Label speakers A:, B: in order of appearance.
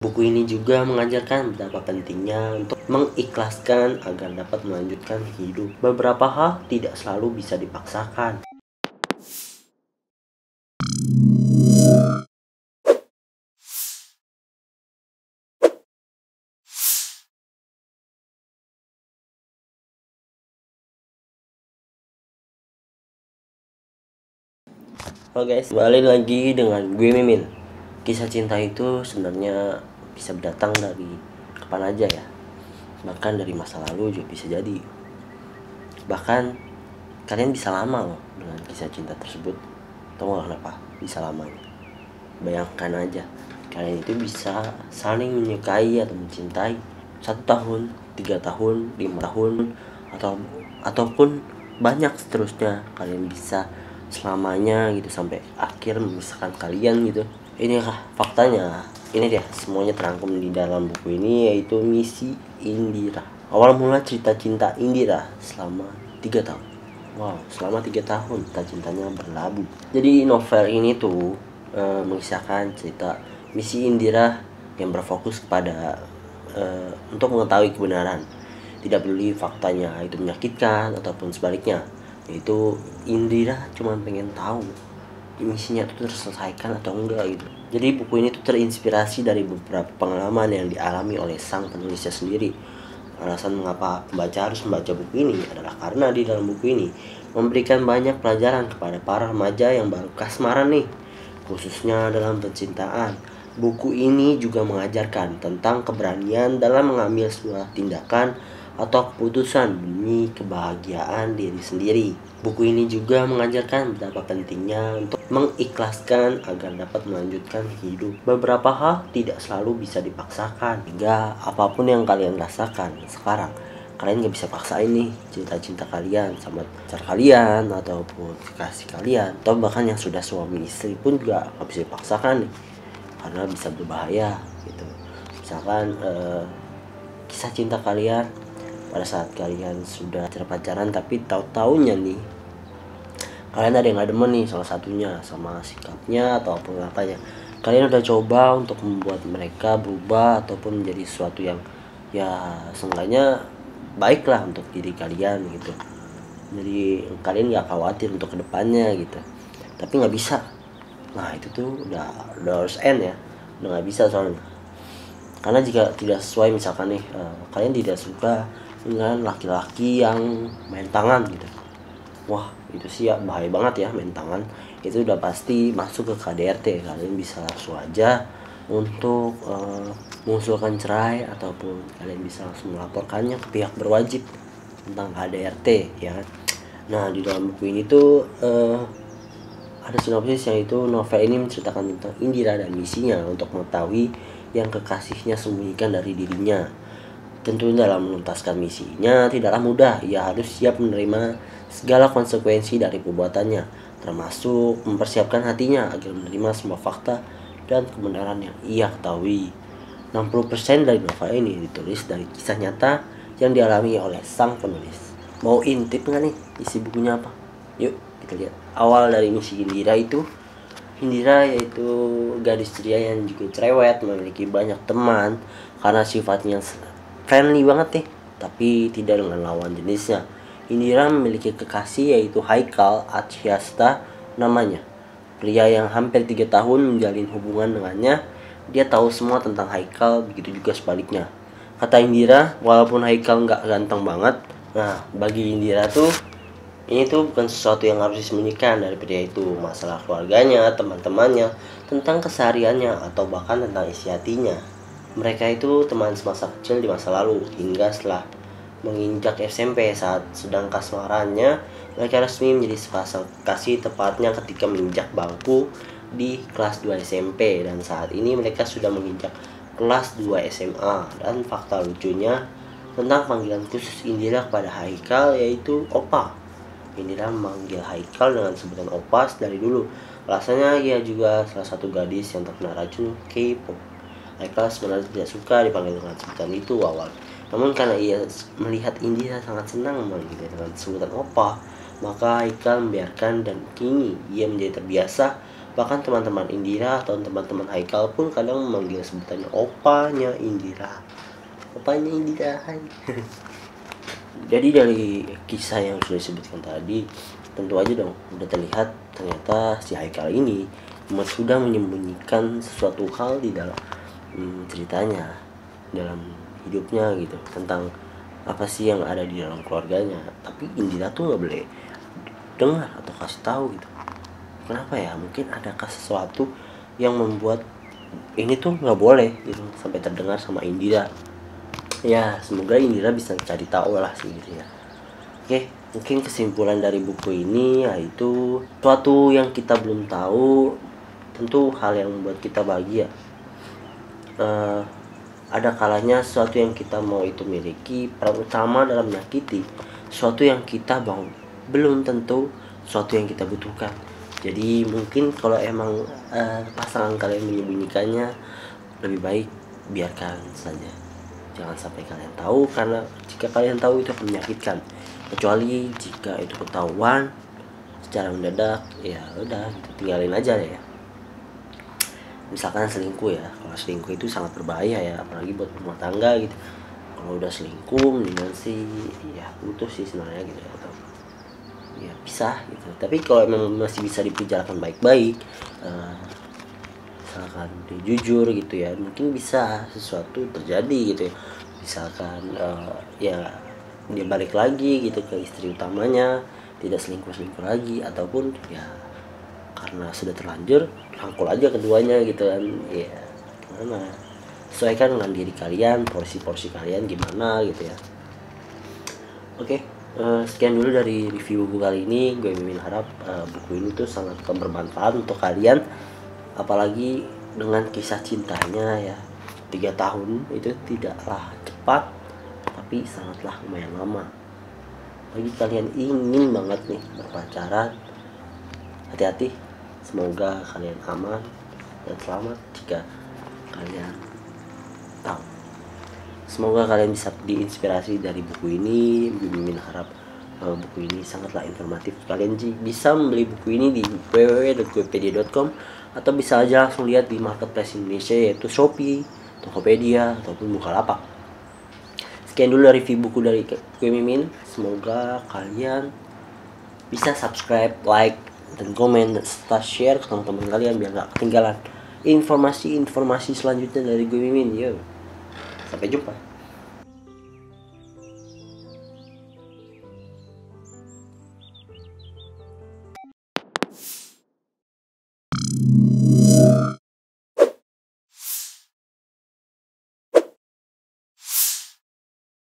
A: Buku ini juga mengajarkan betapa pentingnya untuk mengikhlaskan agar dapat melanjutkan hidup. Beberapa hal tidak selalu bisa dipaksakan. Halo guys, balik lagi dengan gue Mimin. Kisah cinta itu sebenarnya bisa datang dari kapan aja ya. Bahkan dari masa lalu juga bisa jadi. Bahkan kalian bisa lama loh dengan kisah cinta tersebut. Tahu gak kenapa bisa lamanya? Bayangkan aja, kalian itu bisa saling menyukai atau mencintai 1 tahun, 3 tahun, 5 tahun, ataupun banyak seterusnya. Kalian bisa selamanya gitu sampai akhir memisahkan kalian gitu. Inilah faktanya. Ini dia semuanya terangkum di dalam buku ini, yaitu Misi Indira. Awal mula cerita cinta Indira selama 3 tahun. Wow, selama 3 tahun cerita cintanya berlabuh. Jadi novel ini tuh mengisahkan cerita Misi Indira yang berfokus kepada untuk mengetahui kebenaran. Tidak peduli faktanya itu menyakitkan ataupun sebaliknya. Yaitu Indira cuma pengen tahu misinya itu terselesaikan atau enggak gitu. Jadi buku ini tuh terinspirasi dari beberapa pengalaman yang dialami oleh sang penulisnya sendiri. Alasan mengapa pembaca harus membaca buku ini adalah karena di dalam buku ini memberikan banyak pelajaran kepada para remaja yang baru kasmaran nih, khususnya dalam percintaan. Buku ini juga mengajarkan tentang keberanian dalam mengambil sebuah tindakan atau keputusan demi kebahagiaan diri sendiri. Buku ini juga mengajarkan betapa pentingnya untuk mengikhlaskan agar dapat melanjutkan hidup. Beberapa hal tidak selalu bisa dipaksakan, hingga apapun yang kalian rasakan sekarang, kalian gak bisa paksain nih cinta-cinta kalian sama pacar kalian ataupun kekasih kalian, atau bahkan yang sudah suami istri pun juga gak bisa dipaksakan nih, karena bisa berbahaya gitu. Misalkan kisah cinta kalian pada saat kalian sudah pacaran, tapi tahu-taunya nih kalian ada yang gak demen nih salah satunya sama sikapnya ataupun apanya. Kalian udah coba untuk membuat mereka berubah ataupun menjadi sesuatu yang ya seenggaknya baiklah untuk diri kalian gitu. Jadi kalian gak khawatir untuk kedepannya gitu, tapi nggak bisa. Nah itu tuh udah harus end ya, udah nggak bisa soalnya. Karena jika tidak sesuai, misalkan nih kalian tidak suka dengan laki-laki yang main tangan gitu, wah itu sih ya bahaya banget ya. Main tangan itu udah pasti masuk ke KDRT. Kalian bisa langsung aja untuk mengusulkan cerai, ataupun kalian bisa langsung melaporkannya ke pihak berwajib tentang KDRT ya. Nah di dalam buku ini tuh ada sinopsis, yaitu novel ini menceritakan tentang Indira dan misinya untuk mengetahui yang kekasihnya sembunyikan dari dirinya. Tentu dalam menuntaskan misinya tidaklah mudah. Ia harus siap menerima segala konsekuensi dari perbuatannya, termasuk mempersiapkan hatinya agar menerima semua fakta dan kebenaran yang ia ketahui. 60% dari novel ini ditulis dari kisah nyata yang dialami oleh sang penulis. Mau intip nggak nih isi bukunya apa? Yuk kita lihat. Awal dari Misi Indira itu, Indira yaitu gadis ceria yang juga cerewet, memiliki banyak teman karena sifatnya friendly banget nih, tapi tidak dengan lawan jenisnya. Indira memiliki kekasih yaitu Haikal Achiasta namanya. Pria yang hampir 3 tahun menjalin hubungan dengannya. Dia tahu semua tentang Haikal, begitu juga sebaliknya. Kata Indira, walaupun Haikal nggak ganteng banget, nah bagi Indira tuh ini tuh bukan sesuatu yang harus disembunyikan dari pria itu. Masalah keluarganya, teman-temannya, tentang kesehariannya, atau bahkan tentang isi hatinya. Mereka itu teman semasa kecil di masa lalu, hingga setelah menginjak SMP saat sedang kasmarannya, mereka resmi menjadi sepasang kasih, tepatnya ketika menginjak bangku di kelas 2 SMP, dan saat ini mereka sudah menginjak kelas 2 SMA. Dan fakta lucunya tentang panggilan khusus Indira kepada Haikal yaitu Opa. Indira memanggil Haikal dengan sebutan Opa dari dulu. Alasannya ia juga salah satu gadis yang terkena racun K-pop. Haikal sebenarnya tidak suka dipanggil dengan sebutan itu awal. Namun karena ia melihat Indira sangat senang memanggilnya dengan sebutan Opa, maka Haikal membiarkan, dan kini ia menjadi terbiasa Bahkan teman-teman Indira atau teman-teman Haikal pun kadang memanggil sebutannya opanya Indira. Opanya Indira, hai. Jadi dari kisah yang sudah disebutkan tadi, tentu aja dong udah terlihat ternyata si Haikal ini sudah menyembunyikan sesuatu hal di dalam ceritanya, dalam hidupnya gitu, tentang apa sih yang ada di dalam keluarganya. Tapi Indira tuh nggak boleh dengar atau kasih tahu gitu. Kenapa ya? Mungkin adakah sesuatu yang membuat ini tuh nggak boleh gitu sampai terdengar sama Indira. Ya semoga Indira bisa cari tahu lah sih gitu ya. Oke, mungkin kesimpulan dari buku ini yaitu suatu yang kita belum tahu tentu hal yang membuat kita bahagia. Ada kalanya sesuatu yang kita mau itu miliki, peran utama dalam menyakiti sesuatu yang kita mau belum tentu sesuatu yang kita butuhkan. Jadi mungkin kalau emang pasangan kalian menyembunyikannya, lebih baik biarkan saja, jangan sampai kalian tahu, karena jika kalian tahu itu akan menyakitkan. Kecuali jika itu ketahuan secara mendadak, ya udah tinggalin aja ya. Misalkan selingkuh ya, kalau selingkuh itu sangat berbahaya ya, apalagi buat rumah tangga gitu. Kalau udah selingkuh mendingan sih ya putus sih sebenarnya gitu, atau ya pisah gitu. Tapi kalau emang masih bisa dibicarakan baik-baik, misalkan dia jujur gitu ya, mungkin bisa sesuatu terjadi gitu ya. Misalkan ya dia balik lagi gitu ke istri utamanya, tidak selingkuh lagi, ataupun ya karena sudah terlanjur rangkul aja keduanya gitu kan ya. Gimana, sesuaikan dengan diri kalian, porsi kalian gimana gitu ya. Oke, sekian dulu dari review buku kali ini. Gue Mimin harap buku ini tuh sangat bermanfaat untuk kalian, apalagi dengan kisah cintanya ya. 3 tahun itu tidaklah cepat, tapi sangatlah lumayan lama. Bagi kalian ingin banget nih berpacaran, hati-hati. Semoga kalian aman dan selamat jika kalian tahu. Semoga kalian bisa diinspirasi dari buku ini. Mimin harap buku ini sangatlah informatif. Kalian bisa membeli buku ini di www.gopedia.com atau bisa aja langsung lihat di marketplace Indonesia, yaitu Shopee, Tokopedia, ataupun Bukalapak. Sekian dulu review buku dari gue Mimin. Semoga kalian bisa subscribe, like, dan komen, serta share ke teman-teman kalian biar gak ketinggalan informasi-informasi selanjutnya dari gue Mimin. Yo, sampai jumpa.